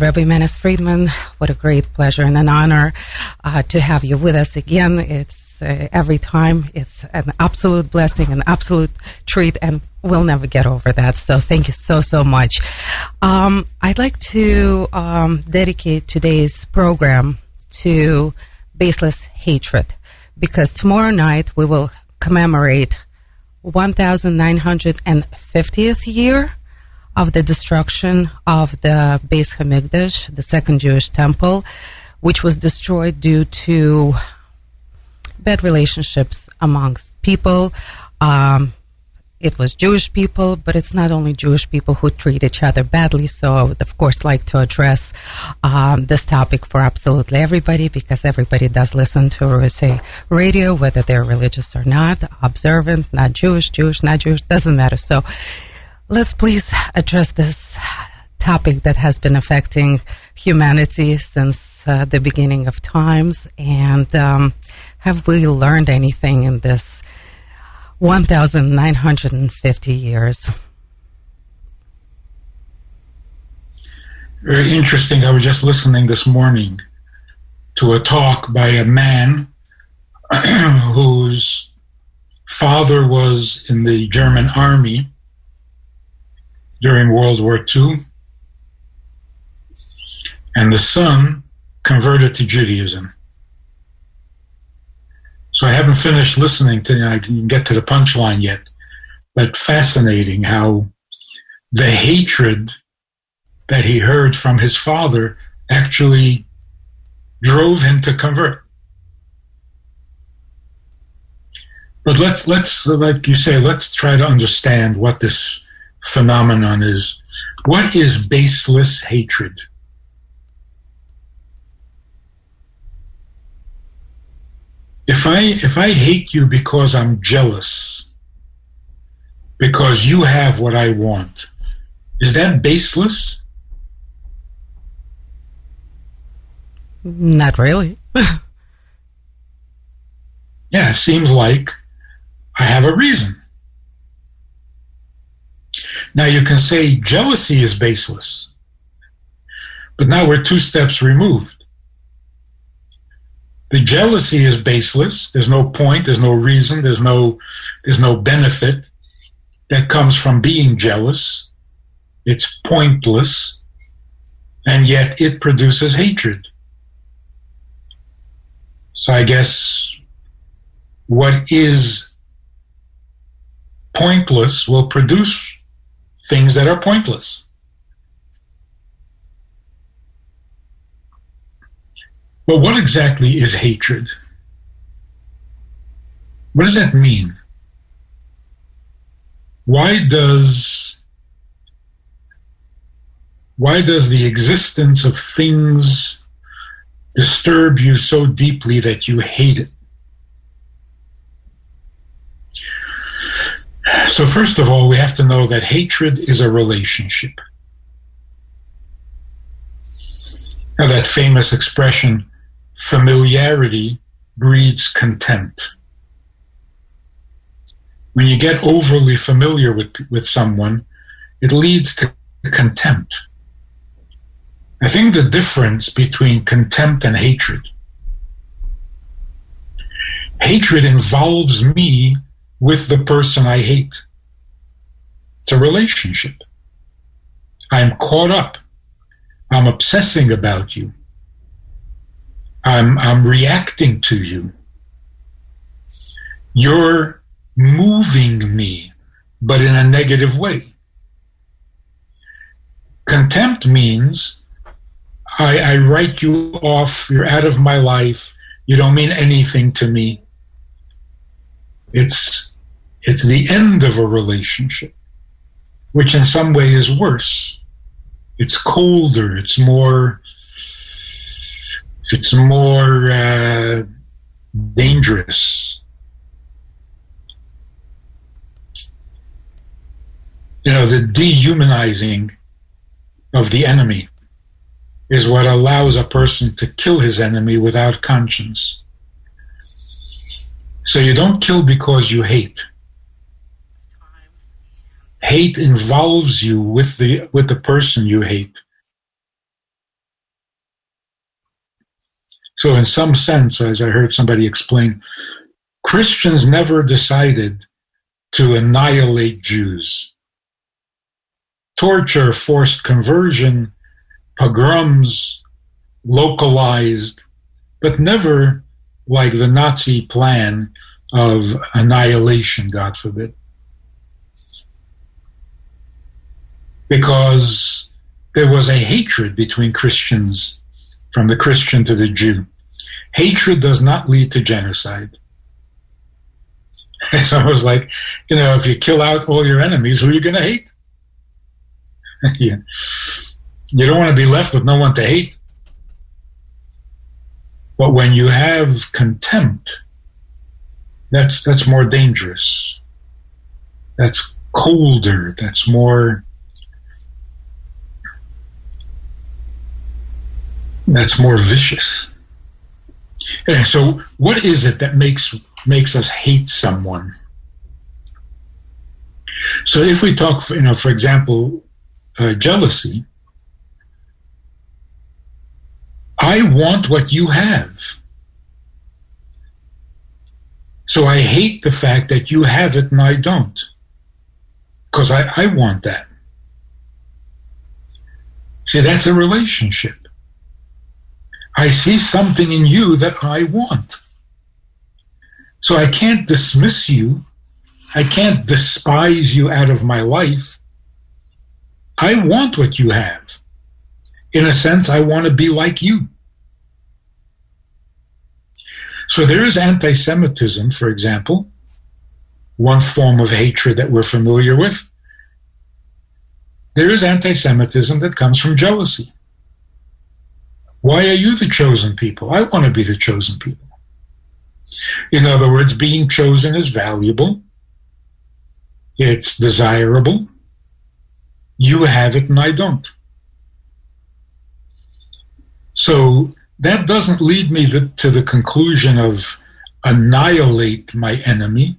Rabbi Manis Friedman, what a great pleasure and an honor to have you with us again. It's every time, it's an absolute blessing, an absolute treat, and we'll never get over that. So thank you so much. I'd like to dedicate today's program to Baseless Hatred, because tomorrow night we will commemorate 1950th year of the destruction of the Beis Hamikdash, the second Jewish temple, which was destroyed due to bad relationships amongst people. It was Jewish people, but it's not only Jewish people who treat each other badly. So I would, of course, like to address this topic for absolutely everybody, because everybody does listen to RSA radio, whether they're religious or not, observant, not Jewish, Jewish, not Jewish, doesn't matter. So let's please address this topic that has been affecting humanity since the beginning of times. And have we learned anything in this 1950 years? Very interesting. I was just listening this morning to a talk by a man whose father was in the German army during World War II, and the son converted to Judaism. So I haven't finished listening to, I didn't get to the punchline yet, but fascinating how the hatred that he heard from his father actually drove him to convert. But let's like you say, let's try to understand what this phenomenon is. What is baseless hatred? If I hate you because I'm jealous, because you have what I want, is that baseless? Not really. Yeah, it seems like I have a reason. Now you can say jealousy is baseless, but now we're two steps removed. The jealousy is baseless. There's no point, there's no reason, there's no benefit that comes from being jealous. It's pointless, and yet it produces hatred. So I guess what is pointless will produce things that are pointless. Well, what exactly is hatred? What does that mean? Why does the existence of things disturb you so deeply that you hate it? So first of all, we have to know that hatred is a relationship. Now, that famous expression, familiarity breeds contempt. When you get overly familiar with someone, it leads to contempt. I think the difference between contempt and hatred involves me with the person I hate. It's a relationship. I'm caught up. I'm obsessing about you. I'm reacting to you. You're moving me, but in a negative way. Contempt means I write you off, you're out of my life, you don't mean anything to me. It's the end of a relationship, which in some way is worse. It's colder, it's more dangerous. The dehumanizing of the enemy is what allows a person to kill his enemy without conscience. So you don't kill because you hate. Hate involves you with the person you hate. So in some sense, as I heard somebody explain, Christians never decided to annihilate Jews. Torture, forced conversion, pogroms, localized, but never like the Nazi plan of annihilation, God forbid. Because there was a hatred between Christians, from the Christian to the Jew. Hatred does not lead to genocide. It's almost like, if you kill out all your enemies, who are you going to hate? You don't want to be left with no one to hate. But when you have contempt, that's more dangerous. That's colder. That's more vicious. And so what is it that makes us hate someone? So if we talk, for example, jealousy, I want what you have. So I hate the fact that you have it and I don't, because I want that. See, that's a relationship. I see something in you that I want. So I can't dismiss you. I can't despise you out of my life. I want what you have. In a sense, I want to be like you. So there is anti-Semitism, for example, one form of hatred that we're familiar with. There is anti-Semitism that comes from jealousy. Why are you the chosen people? I want to be the chosen people. In other words, being chosen is valuable. It's desirable. You have it and I don't. So that doesn't lead me to the conclusion of annihilate my enemy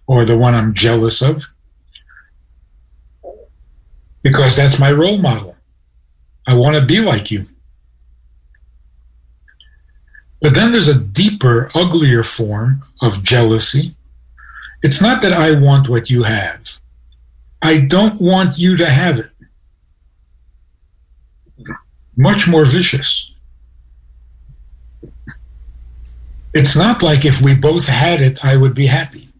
or the one I'm jealous of, because that's my role model. I want to be like you. But then there's a deeper, uglier form of jealousy. It's not that I want what you have. I don't want you to have it. Much more vicious. It's not like if we both had it, I would be happy.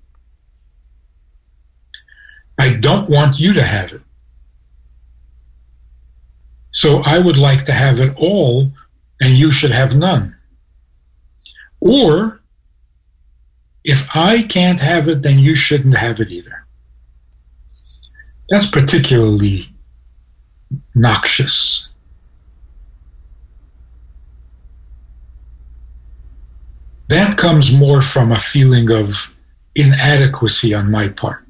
I don't want you to have it. So I would like to have it all, and you should have none. Or, if I can't have it, then you shouldn't have it either. That's particularly noxious. That comes more from a feeling of inadequacy on my part.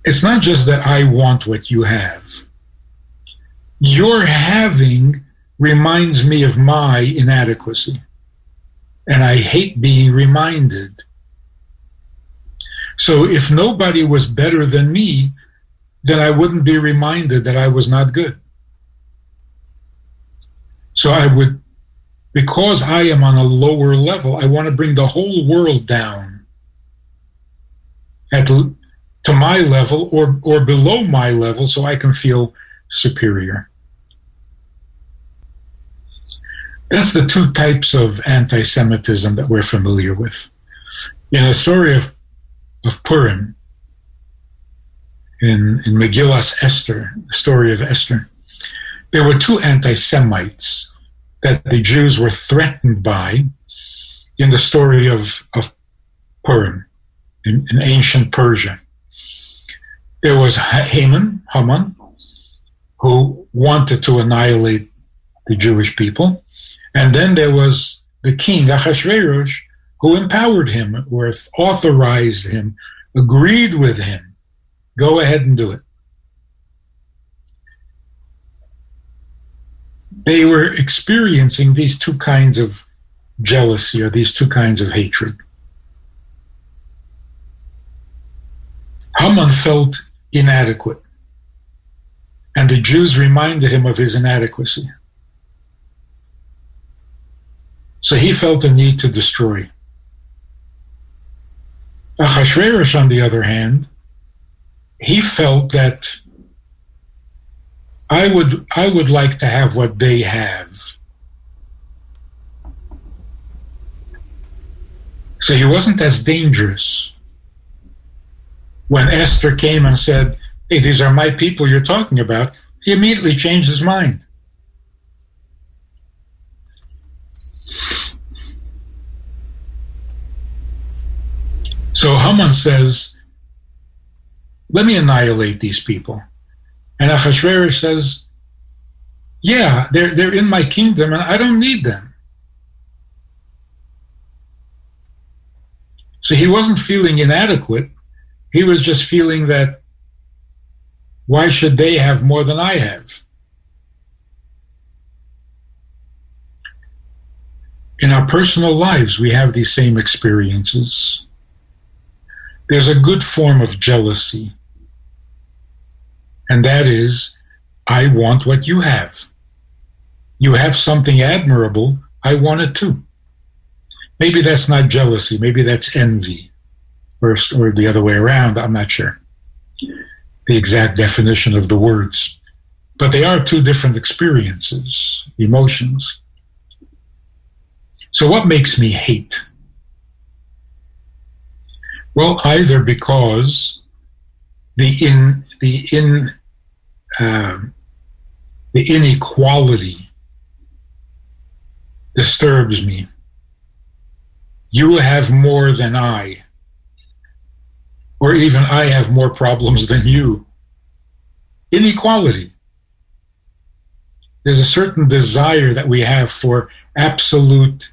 It's not just that I want what you have. Your having reminds me of my inadequacy. And I hate being reminded. So if nobody was better than me, then I wouldn't be reminded that I was not good. So I would, because I am on a lower level, I want to bring the whole world down to my level or below my level so I can feel superior. That's the two types of anti-Semitism that we're familiar with. In the story of Purim, in Megillas Esther, the story of Esther, there were two anti-Semites that the Jews were threatened by in the story of Purim, in ancient Persia. There was Haman, who wanted to annihilate the Jewish people. And then there was the king, Ahasuerus, who empowered him, or authorized him, agreed with him. Go ahead and do it. They were experiencing these two kinds of jealousy, or these two kinds of hatred. Haman felt inadequate, and the Jews reminded him of his inadequacy. So he felt the need to destroy. Achashverosh, on the other hand, he felt that I would like to have what they have. So he wasn't as dangerous. When Esther came and said, "Hey, these are my people you're talking about," he immediately changed his mind. So Haman says, "Let me annihilate these people." And Achashverosh says, "Yeah, they're in my kingdom and I don't need them." So he wasn't feeling inadequate. He was just feeling that, why should they have more than I have? In our personal lives, we have these same experiences. There's a good form of jealousy, and that is, I want what you have. You have something admirable, I want it too. Maybe that's not jealousy, maybe that's envy, or the other way around, I'm not sure the exact definition of the words. But they are two different experiences, emotions. So what makes me hate? Well, either because the inequality disturbs me. You have more than I, or even I have more problems than you. Inequality. There's a certain desire that we have for absolute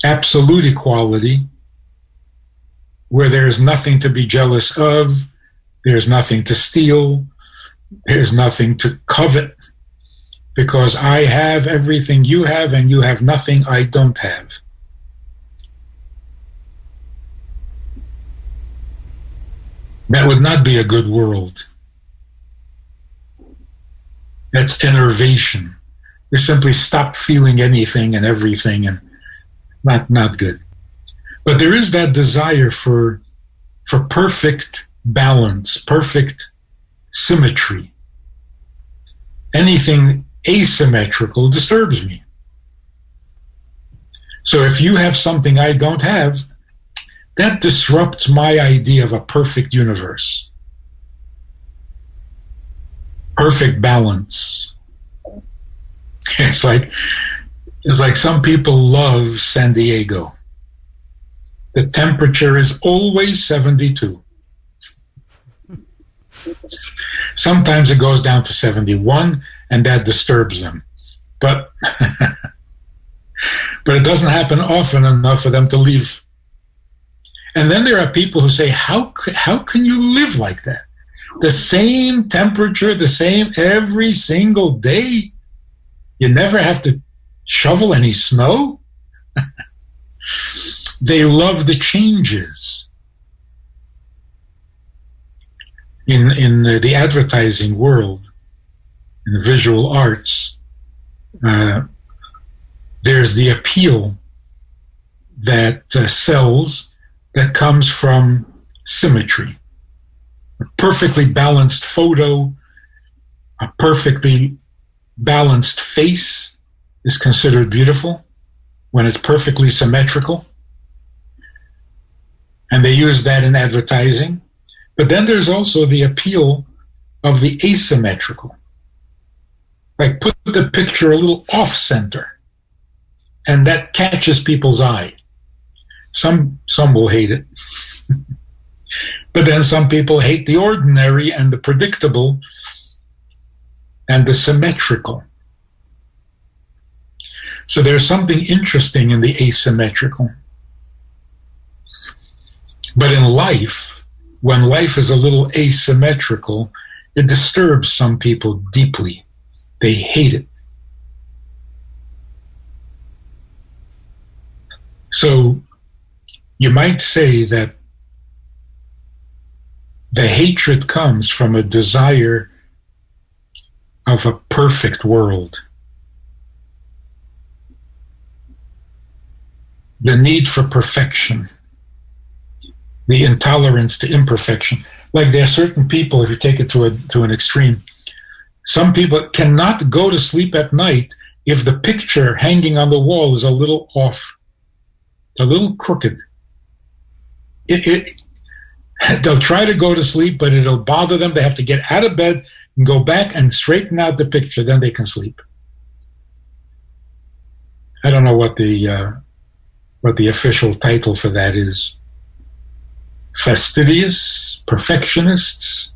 equality, where there is nothing to be jealous of, there's nothing to steal, there's nothing to covet, because I have everything you have and you have nothing I don't have. That would not be a good world. That's enervation. You simply stop feeling anything and everything, and not good. But there is that desire for perfect balance, perfect symmetry. Anything asymmetrical disturbs me. So if you have something I don't have, that disrupts my idea of a perfect universe. Perfect balance. It's like some people love San Diego. The temperature is always 72. Sometimes it goes down to 71, and that disturbs them. But it doesn't happen often enough for them to leave. And then there are people who say, how can you live like that? The same temperature, the same every single day? You never have to shovel any snow? They love the changes. In the advertising world, in the visual arts, there's the appeal that sells, that comes from symmetry. A perfectly balanced photo, a perfectly balanced face is considered beautiful when it's perfectly symmetrical. And they use that in advertising. But then there's also the appeal of the asymmetrical. Like put the picture a little off center, and that catches people's eye. Some will hate it. But then some people hate the ordinary and the predictable and the symmetrical. So there's something interesting in the asymmetrical. But in life, when life is a little asymmetrical, it disturbs some people deeply. They hate it. So you might say that the hatred comes from a desire of a perfect world. the need for perfection, the intolerance to imperfection. Like there are certain people, if you take it to an extreme, some people cannot go to sleep at night if the picture hanging on the wall is a little off, a little crooked. They'll try to go to sleep, but it'll bother them. They have to get out of bed and go back and straighten out the picture. Then they can sleep. I don't know what the official title for that is. Fastidious, perfectionists.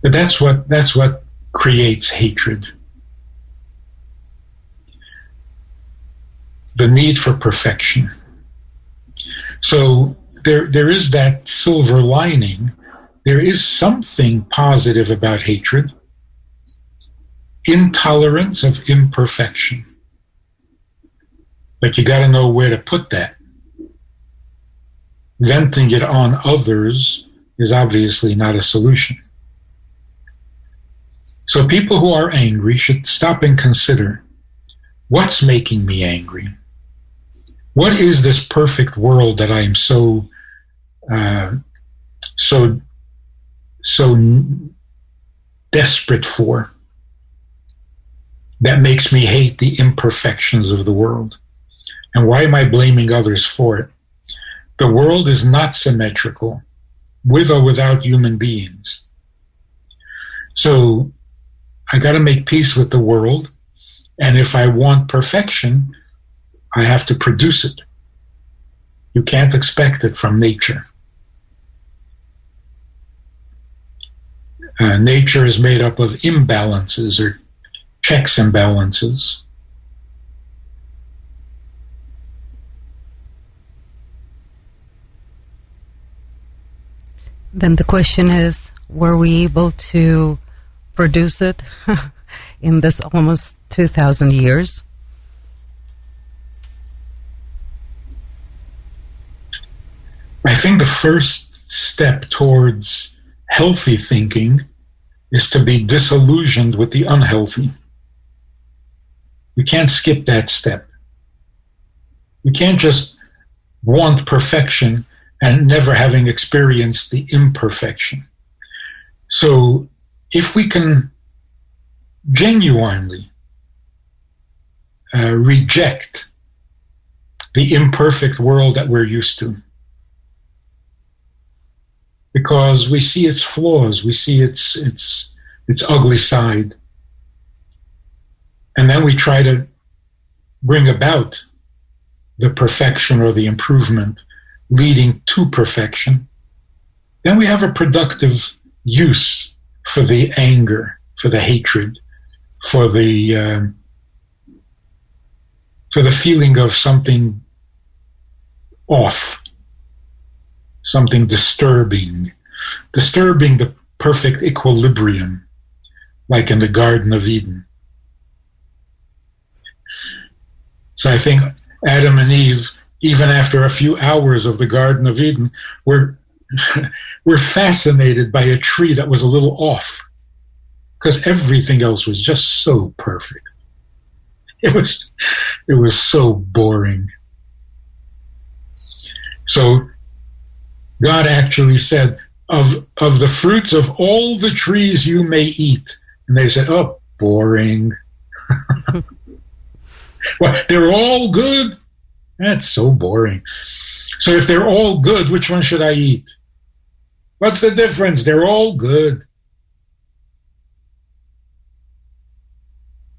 But that's what creates hatred. The need for perfection. So there is that silver lining. There is something positive about hatred. Intolerance of imperfection. But you got to know where to put that. Venting it on others is obviously not a solution. So people who are angry should stop and consider, what's making me angry? What is this perfect world that I am so desperate for, that makes me hate the imperfections of the world? And why am I blaming others for it? The world is not symmetrical, with or without human beings. So I got to make peace with the world, and if I want perfection, I have to produce it. You can't expect it from nature. Nature is made up of imbalances or checks and balances. Then the question is, were we able to produce it in this almost 2,000 years? I think the first step towards healthy thinking is to be disillusioned with the unhealthy. You can't skip that step. You can't just want perfection and never having experienced the imperfection. So if we can genuinely reject the imperfect world that we're used to, because we see its flaws, we see its ugly side, and then we try to bring about the perfection or the improvement leading to perfection, then we have a productive use for the anger, for the hatred, for the feeling of something off, something disturbing the perfect equilibrium, like in the Garden of Eden. So I think Adam and Eve, even after a few hours of the Garden of Eden, were fascinated by a tree that was a little off, because everything else was just so perfect. It was so boring. So God actually said, of the fruits of all the trees you may eat. And they said, oh, boring. Well, they're all good. That's so boring. So if they're all good, which one should I eat? What's the difference? They're all good.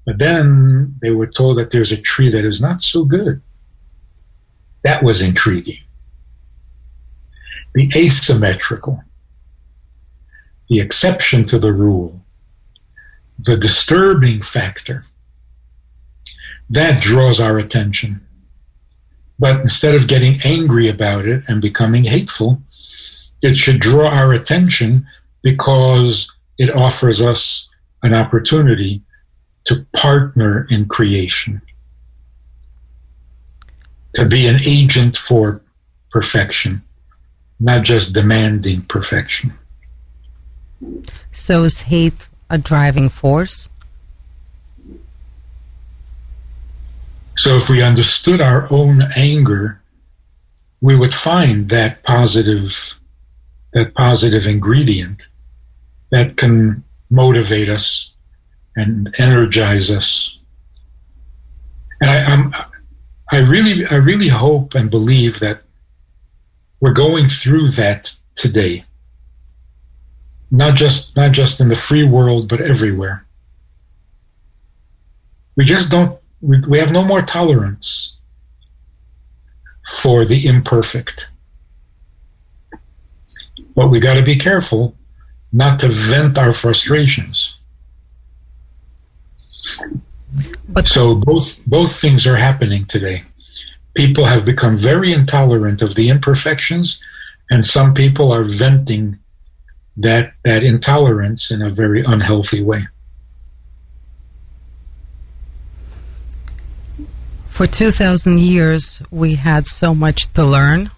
But then they were told that there's a tree that is not so good. That was intriguing. The asymmetrical, the exception to the rule, the disturbing factor, that draws our attention. But instead of getting angry about it and becoming hateful, it should draw our attention because it offers us an opportunity to partner in creation, to be an agent for perfection, not just demanding perfection. So is hate, a driving force? So if we understood our own anger, we would find that positive ingredient that can motivate us and energize us. And I really hope and believe that we're going through that today. Not just in the free world, but everywhere. We just don't, we have no more tolerance for the imperfect. But we got to be careful not to vent our frustrations. But so both things are happening today. People have become very intolerant of the imperfections, and some people are venting that intolerance in a very unhealthy way. For 2,000 years, we had so much to learn,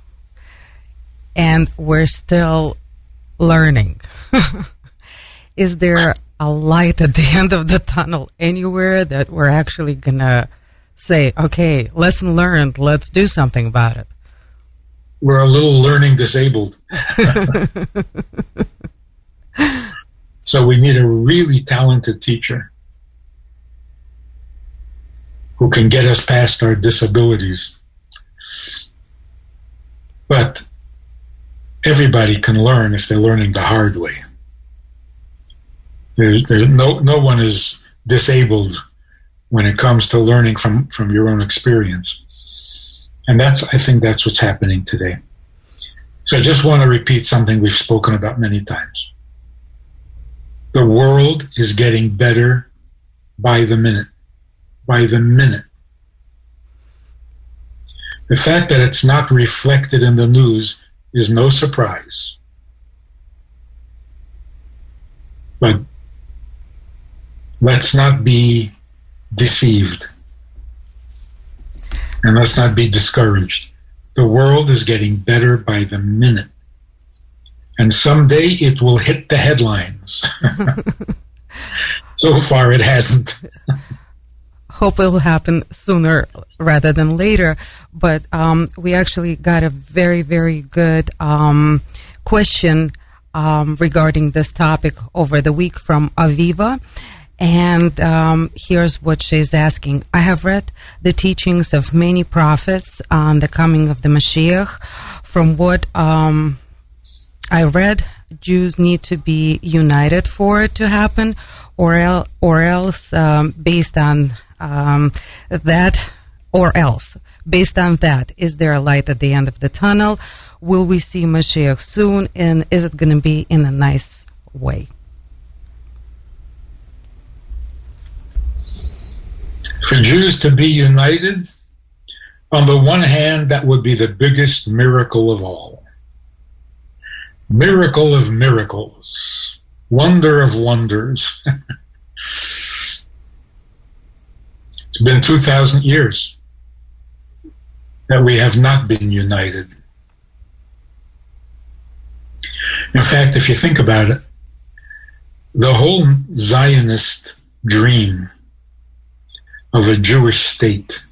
and we're still learning. Is there a light at the end of the tunnel anywhere that we're actually going to say, okay, lesson learned, let's do something about it? We're a little learning disabled. So we need a really talented teacher who can get us past our disabilities. But everybody can learn if they're learning the hard way. No one is disabled when it comes to learning from your own experience. And I think that's what's happening today. So I just want to repeat something we've spoken about many times. The world is getting better by the minute. By the minute. The fact that it's not reflected in the news is no surprise. But let's not be deceived. And let's not be discouraged. The world is getting better by the minute. And someday it will hit the headlines. So far it hasn't. Hope it will happen sooner rather than later. But we actually got a very, very good question regarding this topic over the week from Aviva. And here's what she's asking. I have read the teachings of many prophets on the coming of the Mashiach. From what I read, Jews need to be united for it to happen, or else based on that, is there a light at the end of the tunnel? Will we see Mashiach soon? And is it going to be in a nice way? For Jews to be united, on the one hand, that would be the biggest miracle of all. Miracle of miracles. Wonder of wonders. It's been 2,000 years that we have not been united. In fact, if you think about it, the whole Zionist dream of a Jewish state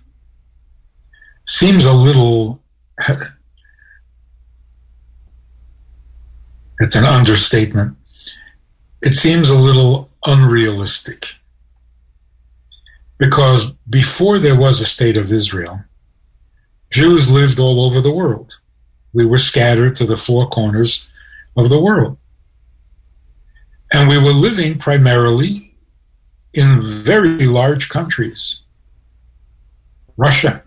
seems a little, it's an understatement, it seems a little unrealistic. Because before there was a state of Israel, Jews lived all over the world. We were scattered to the four corners of the world. And we were living primarily in very large countries. Russia,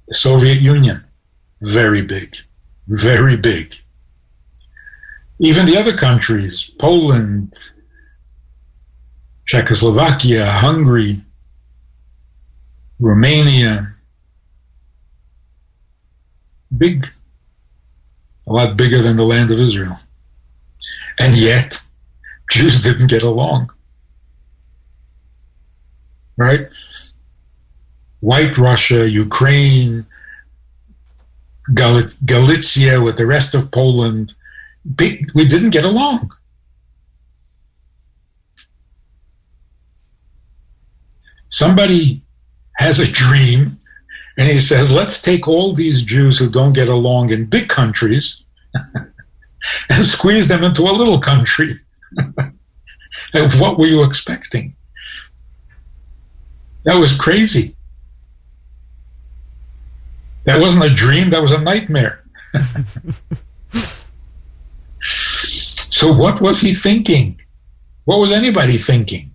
the Soviet Union, very big, very big. Even the other countries, Poland, Czechoslovakia, Hungary, Romania, big, a lot bigger than the land of Israel. And yet, Jews didn't get along. Right? White Russia, Ukraine, Galicia with the rest of Poland, we didn't get along. Somebody has a dream, and he says, let's take all these Jews who don't get along in big countries and squeeze them into a little country. And what were you expecting? That was crazy. That wasn't a dream, that was a nightmare. So what was he thinking? What was anybody thinking?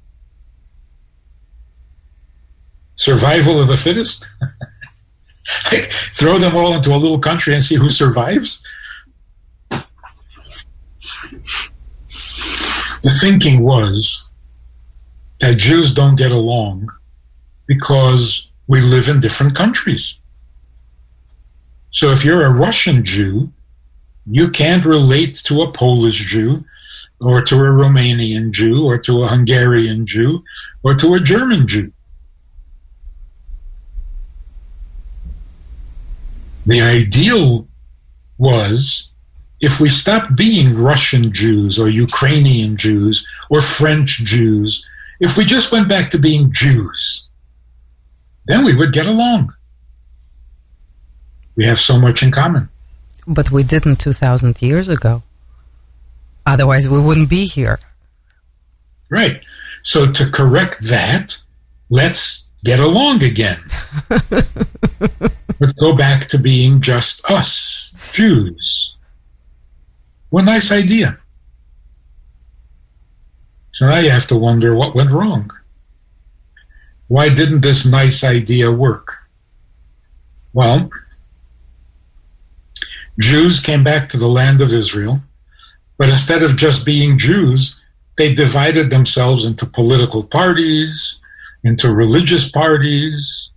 Survival of the fittest? Throw them all into a little country and see who survives? The thinking was that Jews don't get along because we live in different countries. So if you're a Russian Jew, you can't relate to a Polish Jew, or to a Romanian Jew, or to a Hungarian Jew, or to a German Jew. The ideal was if we stopped being Russian Jews or Ukrainian Jews or French Jews, if we just went back to being Jews, then we would get along. We have so much in common. But we didn't 2,000 years ago. Otherwise, we wouldn't be here. Right. So to correct that, let's get along again. Let's go back to being just us, Jews. What a nice idea. So now you have to wonder what went wrong. Why didn't this nice idea work? Well, Jews came back to the land of Israel, but instead of just being Jews, they divided themselves into political parties, into religious parties,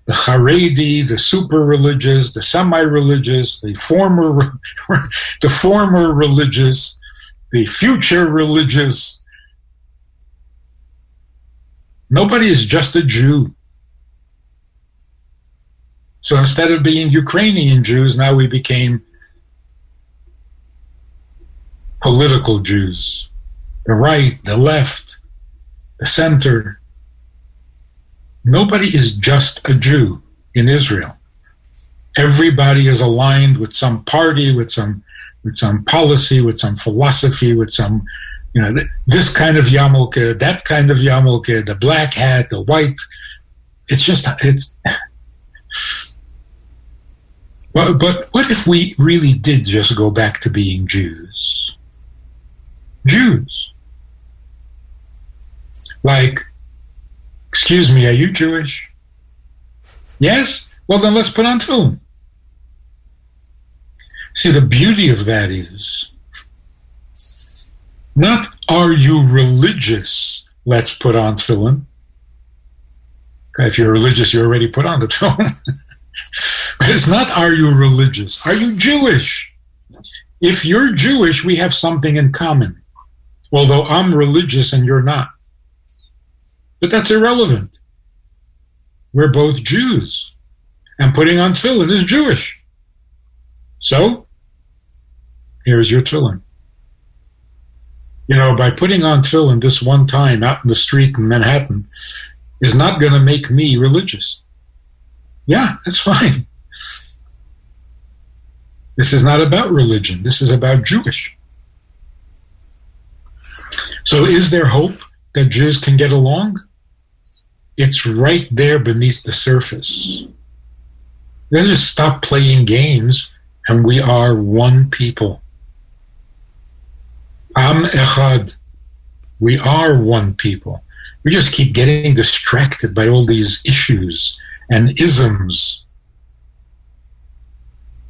the Haredi, the super religious, the semi-religious, the former religious, the future religious. Nobody is just a Jew. So instead of being Ukrainian Jews, now we became political Jews. The right, the left, the center. Nobody is just a Jew in Israel. Everybody is aligned with some party, with some policy, with some philosophy, with some, this kind of yarmulke, that kind of yarmulke, the black hat, the white. But what if we really did just go back to being Jews? Jews. Like, excuse me, are you Jewish? Yes? Well, then let's put on tefillin. See, the beauty of that is not are you religious, let's put on tefillin. If you're religious, you already put on the tefillin. But it's not are you religious, are you Jewish? If you're Jewish, we have something in common. Although I'm religious and you're not. But that's irrelevant. We're both Jews. And putting on tefillin is Jewish. So, here's your tefillin. By putting on tefillin this one time out in the street in Manhattan is not going to make me religious. Yeah, that's fine. This is not about religion. This is about Jewish. So is there hope that Jews can get along? It's right there beneath the surface. Let's just stop playing games and we are one people. Am echad. We are one people. We just keep getting distracted by all these issues and isms,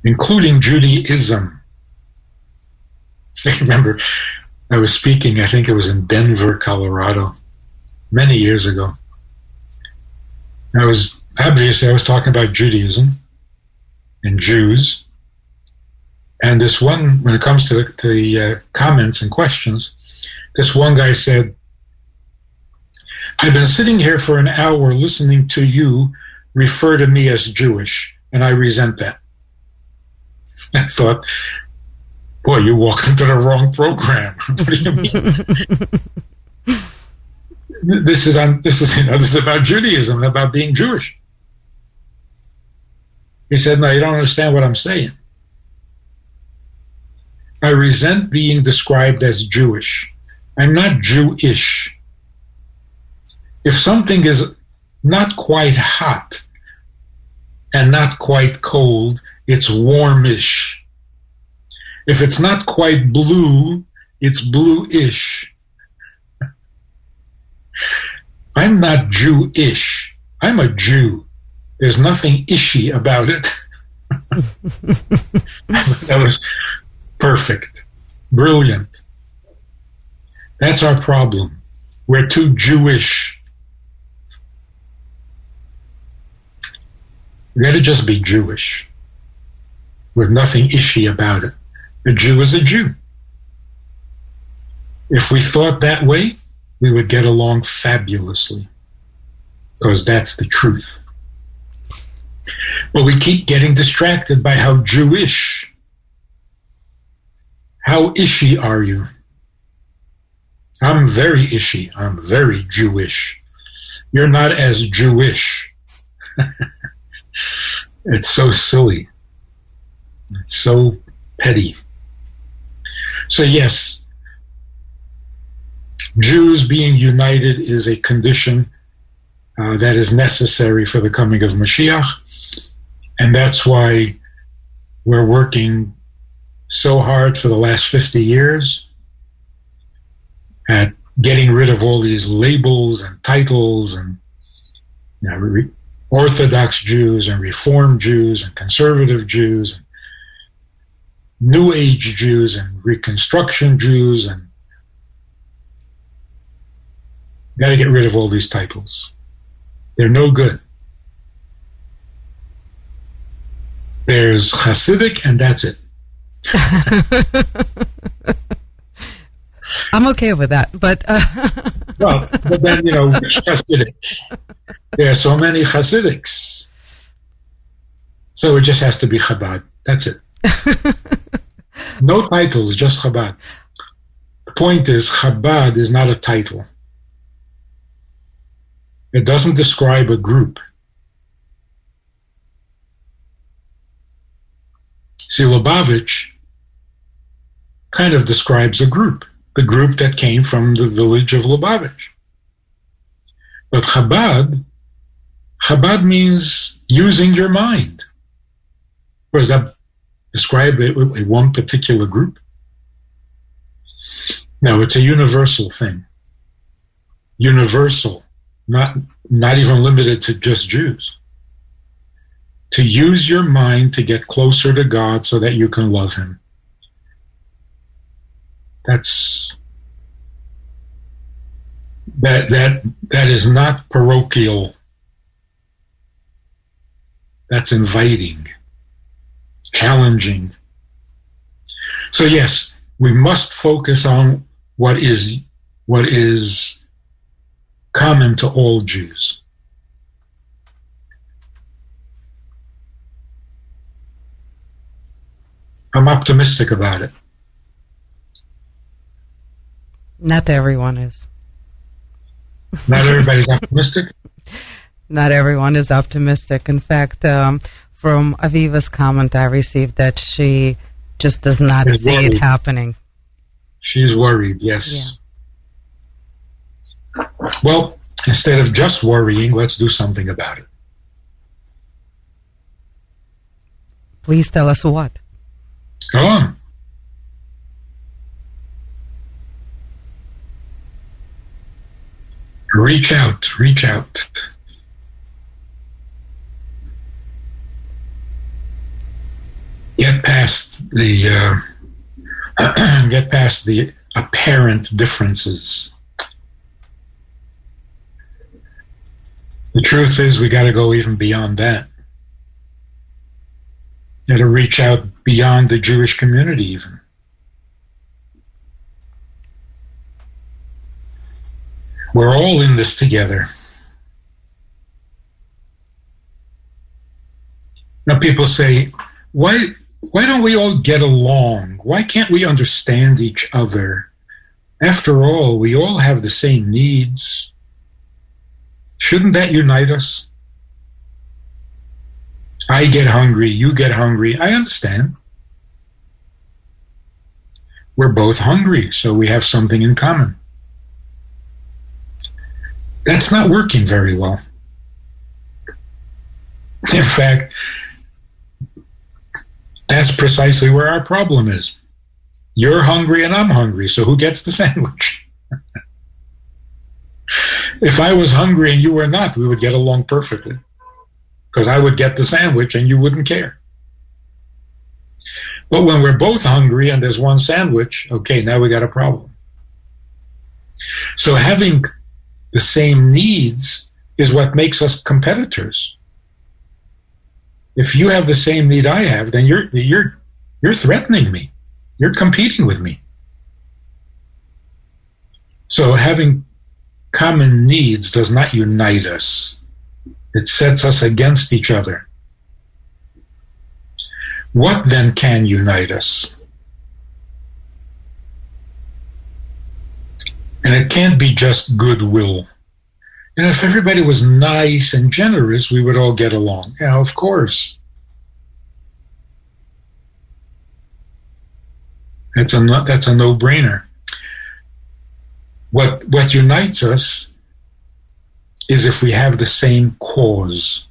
including Judaism. I remember I was speaking, I think it was in Denver, Colorado, many years ago. I was talking about Judaism and Jews. And this one, when it comes to the comments and questions, this one guy said, I've been sitting here for an hour listening to you refer to me as Jewish, and I resent that. I thought, boy, you walked into the wrong program. What do you mean? This is about Judaism, about being Jewish. He said, no, you don't understand what I'm saying. I resent being described as Jewish. I'm not Jewish. If something is not quite hot and not quite cold, it's warmish. If it's not quite blue, it's bluish. I'm not Jewish. I'm a Jew. There's nothing ishy about it. That was perfect. Brilliant. That's our problem. We're too Jewish. We got to just be Jewish with nothing ishy about it. A Jew is a Jew. If we thought that way, we would get along fabulously, because that's the truth. But we keep getting distracted by how Jewish. How ishy are you? I'm very ishy. I'm very Jewish. You're not as Jewish. It's so silly. It's so petty. So yes, Jews being united is a condition that is necessary for the coming of Mashiach. And that's why we're working so hard for the last 50 years at getting rid of all these labels and titles and Orthodox Jews and Reform Jews and conservative Jews and New Age Jews and Reconstruction Jews, and got to get rid of all these titles. They're no good. There's Hasidic, and that's it. I'm okay with that, but well, but then Hasidic. There are so many Hasidics, so it just has to be Chabad. That's it. No titles, just Chabad. The point is, Chabad is not a title. It doesn't describe a group. See, Lubavitch kind of describes a group, the group that came from the village of Lubavitch. But Chabad means using your mind. Or does that describe a one particular group? No, it's a universal thing. Universal, not even limited to just Jews. To use your mind to get closer to God so that you can love Him. That is not parochial. That's inviting, challenging. So yes, we must focus on what is common to all Jews. I'm optimistic about it. Not everyone is. Not everybody's optimistic? Not everyone is optimistic. In fact, from Aviva's comment, I received that she just does not see it happening. She's worried, yes. Yeah. Well, instead of just worrying, let's do something about it. Please tell us what. Go on. Reach out, reach out. Get past the apparent differences. The truth is, we got to go even beyond that. Got to reach out beyond the Jewish community even. We're all in this together. Now people say, why don't we all get along? Why can't we understand each other? After all, we all have the same needs. Shouldn't that unite us? I get hungry, you get hungry. I understand. We're both hungry, so we have something in common. That's not working very well. In fact, that's precisely where our problem is. You're hungry and I'm hungry, so who gets the sandwich? If I was hungry and you were not, we would get along perfectly, because I would get the sandwich and you wouldn't care. But when we're both hungry and there's one sandwich, okay, now we got a problem. So having the same needs is what makes us competitors. If you have the same need I have, then you're threatening me. You're competing with me. So having common needs does not unite us. It sets us against each other. What then can unite us? And it can't be just goodwill. If everybody was nice and generous, we would all get along. Of course. That's a no-brainer. What unites us is if we have the same cause.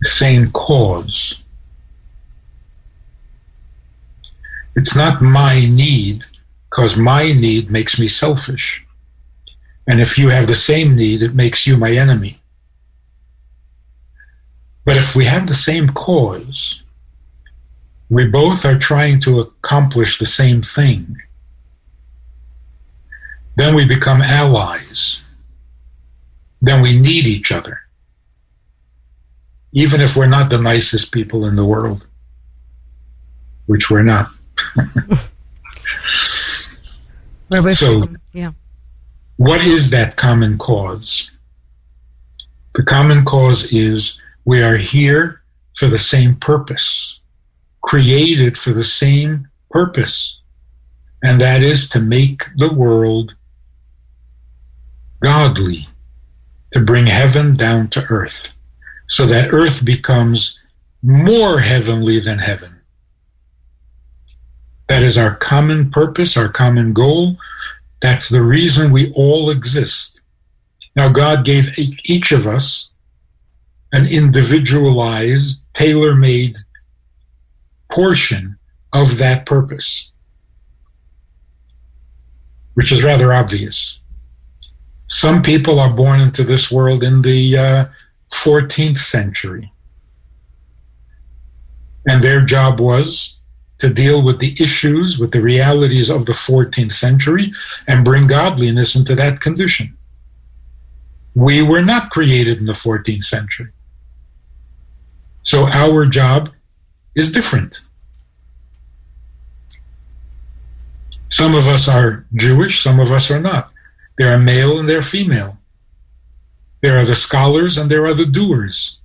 The same cause. It's not my need, because my need makes me selfish. And if you have the same need, it makes you my enemy. But if we have the same cause, we both are trying to accomplish the same thing, then we become allies. Then we need each other. Even if we're not the nicest people in the world, which we're not. So, yeah. What is that common cause? The common cause is we are here for the same purpose, created for the same purpose, and that is to make the world godly, to bring heaven down to earth, so that earth becomes more heavenly than heaven. That is our common purpose, our common goal. That's the reason we all exist. Now, God gave each of us an individualized, tailor-made portion of that purpose, which is rather obvious. Some people are born into this world in the 14th century, and their job was to deal with the issues, with the realities of the 14th century, and bring godliness into that condition. We were not created in the 14th century. So our job is different. Some of us are Jewish, some of us are not. There are male and there are female. There are the scholars and there are the doers.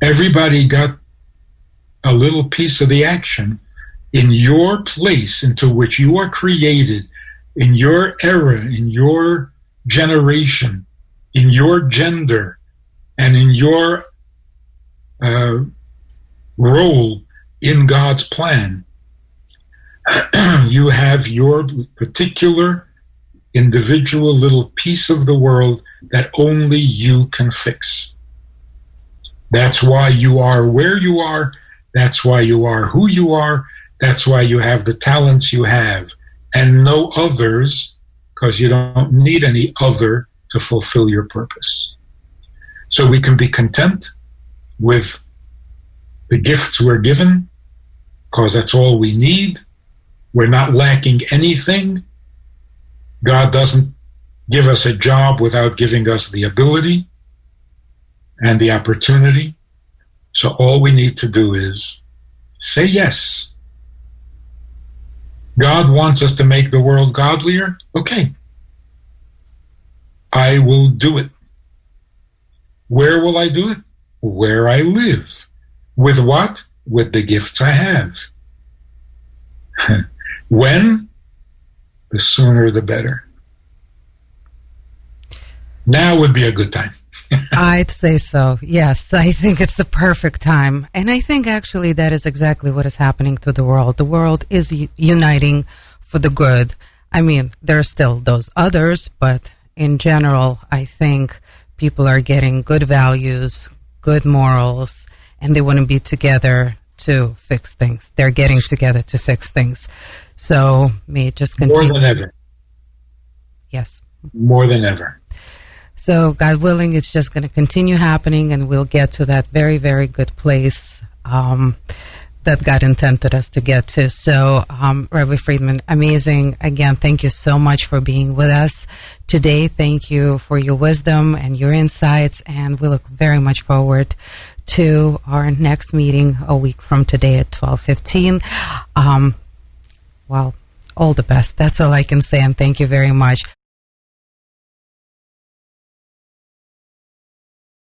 Everybody got a little piece of the action in your place into which you are created, in your era, in your generation, in your gender, and in your role in God's plan. You have your particular individual little piece of the world that only you can fix. That's why you are where you are. That's why you are who you are. That's why you have the talents you have, and no others, because you don't need any other to fulfill your purpose. So we can be content with the gifts we're given, because that's all we need. We're not lacking anything. God doesn't give us a job without giving us the ability and the opportunity. So all we need to do is say yes. God wants us to make the world godlier. Okay. I will do it. Where will I do it? Where I live. With what? With the gifts I have. When? the sooner the better. Now would be a good time. I'd say so. Yes, I think it's the perfect time. And I think actually that is exactly what is happening to the world. The world is uniting for the good. I mean, there are still those others, but in general, I think people are getting good values, good morals, and they want to be together to fix things. They're getting together to fix things. So may it just continue. More than ever. Yes. More than ever. So God willing, it's just going to continue happening, and we'll get to that very, very good place that God intended us to get to. So, Rabbi Friedman, amazing. Again, thank you so much for being with us today. Thank you for your wisdom and your insights, and we look very much forward to our next meeting a week from today at 12:15. Well, all the best. That's all I can say, and thank you very much.